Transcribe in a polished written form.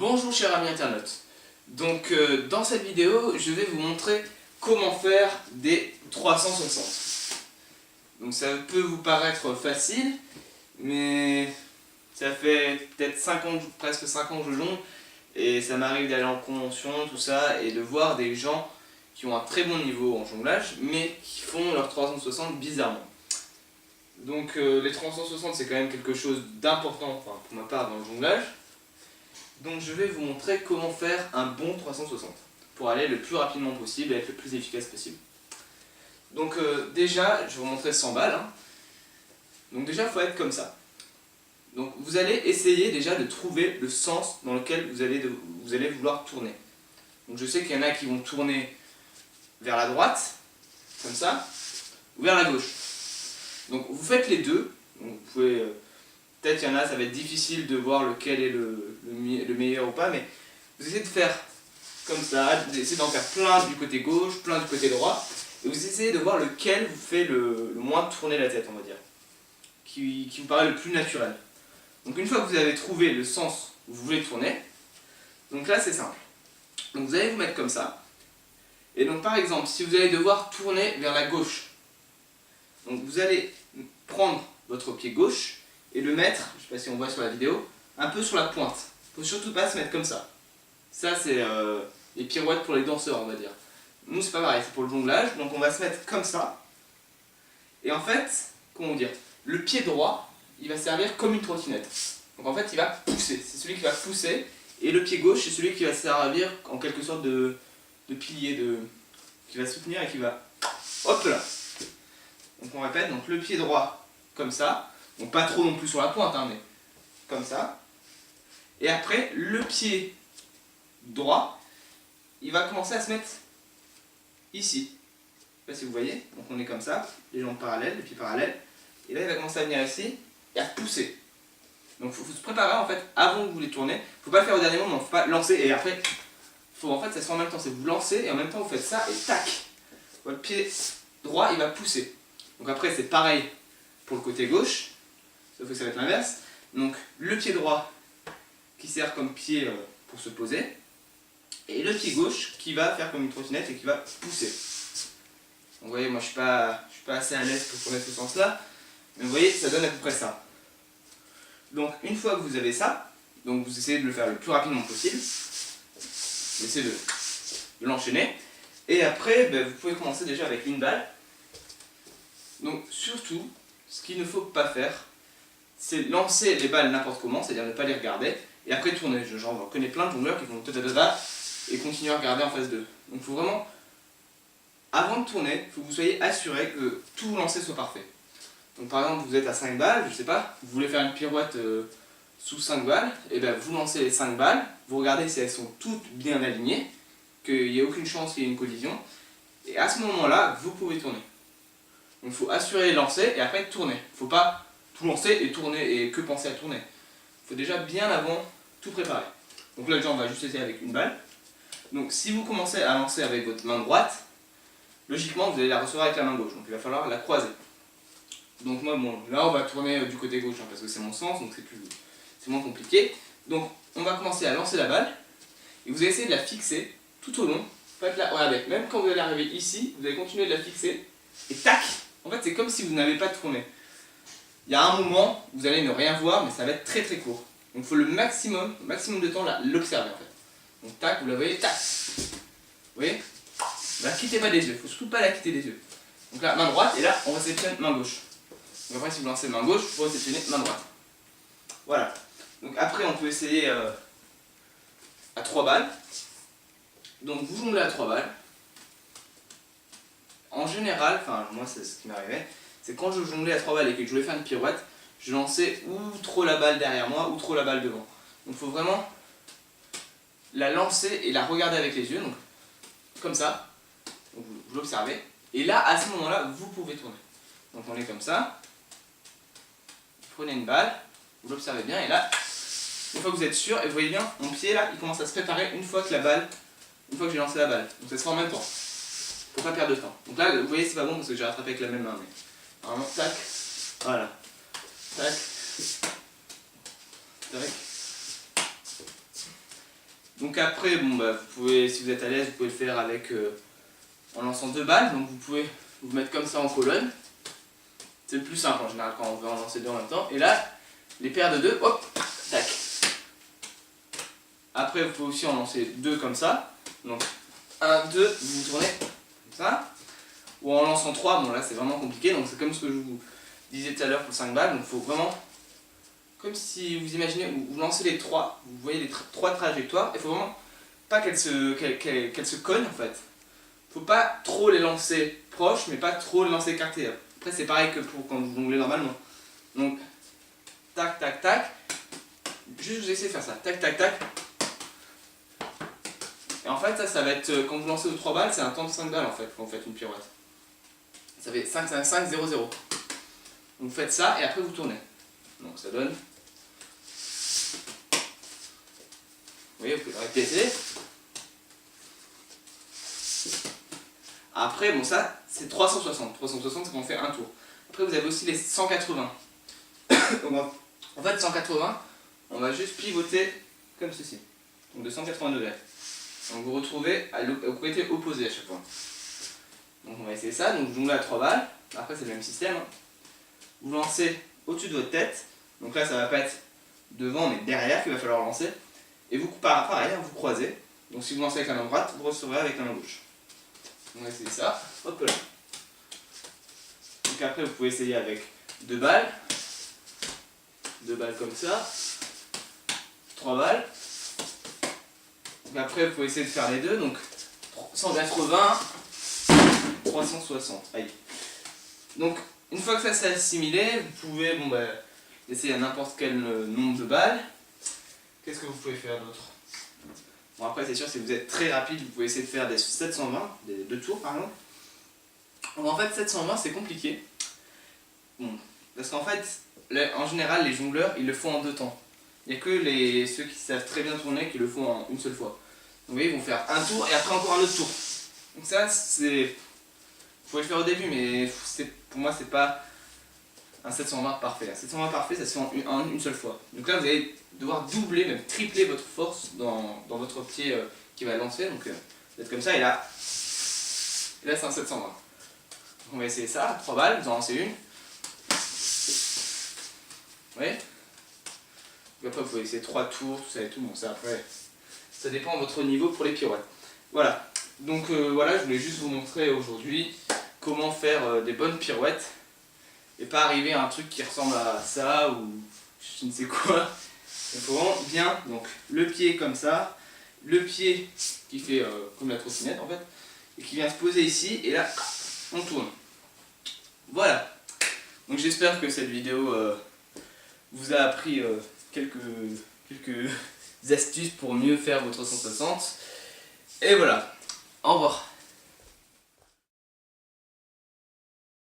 Bonjour chers amis internautes. Donc dans cette vidéo, je vais vous montrer comment faire des 360. Donc ça peut vous paraître facile, mais ça fait peut-être 5 ans, presque 5 ans que je jongle, et ça m'arrive d'aller en convention, tout ça, et de voir des gens qui ont un très bon niveau en jonglage, mais qui font leurs 360 bizarrement. Donc les 360 c'est quand même quelque chose d'important, enfin pour ma part, dans le jonglage. Donc je vais vous montrer comment faire un bon 360 pour aller le plus rapidement possible et être le plus efficace possible. Donc déjà, je vais vous montrer 100 balles. Donc déjà, il faut être comme ça. Donc vous allez essayer déjà de trouver le sens dans lequel vous allez vouloir tourner. Donc je sais qu'il y en a qui vont tourner vers la droite, comme ça, ou vers la gauche. Donc vous faites les deux. Donc, vous pouvez... Peut-être qu'il y en a, ça va être difficile de voir lequel est le meilleur ou pas, mais vous essayez de faire comme ça, vous essayez d'en faire plein du côté gauche, plein du côté droit, et vous essayez de voir lequel vous fait le moins tourner la tête, on va dire, qui vous paraît le plus naturel. Donc une fois que vous avez trouvé le sens où vous voulez tourner, donc là c'est simple. Donc vous allez vous mettre comme ça, et donc par exemple, si vous allez devoir tourner vers la gauche, donc vous allez prendre votre pied gauche, et le mettre, je ne sais pas si on voit sur la vidéo, un peu sur la pointe. Il ne faut surtout pas se mettre comme ça. Ça c'est les pirouettes pour les danseurs, on va dire. Nous c'est pas pareil, c'est pour le jonglage, donc on va se mettre comme ça. Et en fait, comment dire, le pied droit, il va servir comme une trottinette. Donc en fait il va pousser, c'est celui qui va pousser, et le pied gauche c'est celui qui va servir en quelque sorte de pilier, qui va soutenir et qui va, hop là. Donc on répète, donc le pied droit comme ça. Donc pas trop non plus sur la pointe, mais comme ça. Et après, le pied droit, il va commencer à se mettre ici. Je ne sais pas si vous voyez, donc on est comme ça, les jambes parallèles, les pieds parallèles. Et là, il va commencer à venir ici et à pousser. Donc il faut se préparer en fait avant que vous les tournez. Il ne faut pas le faire au dernier moment, il ne faut pas lancer et après, en fait ça se fait en même temps. C'est vous lancez et en même temps vous faites ça et tac. Votre pied droit, il va pousser. Donc après, c'est pareil pour le côté gauche. Sauf que ça va être l'inverse. Donc le pied droit qui sert comme pied pour se poser, et le pied gauche qui va faire comme une trottinette et qui va pousser. Donc vous voyez, moi je suis pas assez à l'aise pour connaître ce sens là, mais vous voyez, ça donne à peu près ça. Donc une fois que vous avez ça, donc vous essayez de le faire le plus rapidement possible, vous essayez de l'enchaîner, et après vous pouvez commencer déjà avec une balle. Donc surtout, ce qu'il ne faut pas faire, c'est lancer les balles n'importe comment, c'est-à-dire ne pas les regarder, et après tourner. J'en connais plein de jongleurs qui vont ta et continuer à regarder en face d'eux. Donc il faut vraiment, avant de tourner, il faut que vous soyez assuré que tout lancé soit parfait. Donc par exemple, vous êtes à 5 balles, je sais pas, vous voulez faire une pirouette sous 5 balles, et bien vous lancez les 5 balles, vous regardez si elles sont toutes bien alignées, qu'il n'y ait aucune chance qu'il y ait une collision, et à ce moment-là, vous pouvez tourner. Donc il faut assurer les lancers et après tourner. Il ne faut pas tout lancer et tourner et que penser à tourner. Il faut déjà bien avant tout préparer. Donc là déjà on va juste essayer avec une balle. Donc si vous commencez à lancer avec votre main droite, logiquement vous allez la recevoir avec la main gauche. Donc il va falloir la croiser. Donc moi bon, là on va tourner du côté gauche parce que c'est mon sens, donc c'est moins compliqué. Donc on va commencer à lancer la balle et vous allez essayer de la fixer tout au long. Regardez, même quand vous allez arriver ici, vous allez continuer de la fixer et tac. En fait c'est comme si vous n'avez pas tourné. Il y a un moment où vous allez ne rien voir, mais ça va être très très court. Donc il faut le maximum de temps l'observer en fait. Donc tac, vous la voyez, tac. Vous voyez? Ne la quittez pas des yeux, il ne faut surtout pas la quitter des yeux. Donc là, main droite, et là, on va sélectionner main gauche. Donc après, si vous lancez main gauche, vous pourrez sélectionner main droite. Voilà. Donc après, on peut essayer à 3 balles. Donc vous jonglez à 3 balles. En général, enfin moi c'est ce qui m'arrivait, c'est quand je jonglais à 3 balles et que je voulais faire une pirouette, je lançais ou trop la balle derrière moi ou trop la balle devant. Donc il faut vraiment la lancer et la regarder avec les yeux, donc comme ça, donc vous l'observez, et là à ce moment-là vous pouvez tourner. Donc on est comme ça, vous prenez une balle, vous l'observez bien, et là, une fois que vous êtes sûr, et vous voyez bien, mon pied là, il commence à se préparer une fois que j'ai lancé la balle, donc ça se fait en même temps. Faut pas perdre de temps. Donc là, vous voyez, c'est pas bon parce que j'ai rattrapé avec la même main. Mais normalement, tac, voilà, tac, tac. Donc après, bon, bah, vous pouvez, si vous êtes à l'aise, vous pouvez le faire avec en lançant 2 balles. Donc vous pouvez vous mettre comme ça en colonne. C'est le plus simple en général quand on veut en lancer 2 en même temps. Et là, les paires de 2, hop, tac. Après, vous pouvez aussi en lancer 2 comme ça. Donc 1, 2, vous tournez comme ça. Ou en lançant 3, bon là c'est vraiment compliqué. Donc c'est comme ce que je vous disais tout à l'heure pour 5 balles. Donc il faut vraiment, comme si vous imaginez, vous lancez les 3, vous voyez les 3 trajectoires. Il faut vraiment pas qu'elles se cognent en fait. Faut pas trop les lancer proches, mais pas trop les lancer écartés. Après c'est pareil que pour quand vous jonglez normalement. Donc tac tac tac. Juste vous essayez de faire ça. Tac tac tac. Et en fait ça va être, quand vous lancez aux 3 balles, c'est un temps de 5 balles en fait quand vous faites une pirouette. Ça fait 5 5 5 0 0. Donc vous faites ça et après vous tournez. Donc ça donne. Vous voyez, vous pouvez répéter. Après, bon ça, c'est 360. 360, c'est quand on fait un tour. Après, vous avez aussi les 180. En fait, 180, on va juste pivoter comme ceci. Donc de 180 degrés. Donc vous retrouvez au côté opposé à chaque fois. Donc on va essayer ça. Donc jonglez à 3 balles. Après, c'est le même système. Vous lancez au-dessus de votre tête. Donc là, ça va pas être devant, mais derrière qu'il va falloir lancer. Et vous, pareil, vous croisez. Donc si vous lancez avec la main droite, vous recevrez avec la main gauche. On va essayer ça. Hop là. Donc après, vous pouvez essayer avec 2 balles. 2 balles comme ça. 3 balles. Donc après, vous pouvez essayer de faire les deux. Donc 180, 360. Aïe. Donc une fois que ça s'est assimilé, vous pouvez essayer à n'importe quel nombre de balles. Qu'est-ce que vous pouvez faire d'autre? Bon après c'est sûr, si vous êtes très rapide, vous pouvez essayer de faire des 720, des 2 tours par exemple. Donc en fait 720 c'est compliqué. Bon, parce qu'en fait, en général les jongleurs ils le font en 2 temps. Il n'y a que ceux qui savent très bien tourner qui le font en une seule fois. Donc vous voyez, ils vont faire un tour et après encore un autre tour. Donc ça c'est... Vous pouvez le faire au début, mais pour moi c'est pas un 720 parfait. Un 720 parfait ça se fait en une seule fois. Donc là vous allez devoir doubler, même tripler votre force dans votre pied qui va lancer. Donc vous êtes comme ça et là c'est un 720. Donc, on va essayer ça, 3 balles, vous en lancez une. Vous voyez? Et après vous pouvez essayer 3 tours, tout ça et tout. Bon ça après, ça dépend de votre niveau pour les pirouettes. Voilà. Donc voilà, je voulais juste vous montrer aujourd'hui comment faire des bonnes pirouettes. Et pas arriver à un truc qui ressemble à ça ou je ne sais quoi. Il faut vraiment bien, donc le pied comme ça, le pied qui fait comme la trottinette en fait, et qui vient se poser ici, et là, on tourne. Voilà. Donc j'espère que cette vidéo vous a appris quelques astuces pour mieux faire votre 160. Et voilà. Au revoir.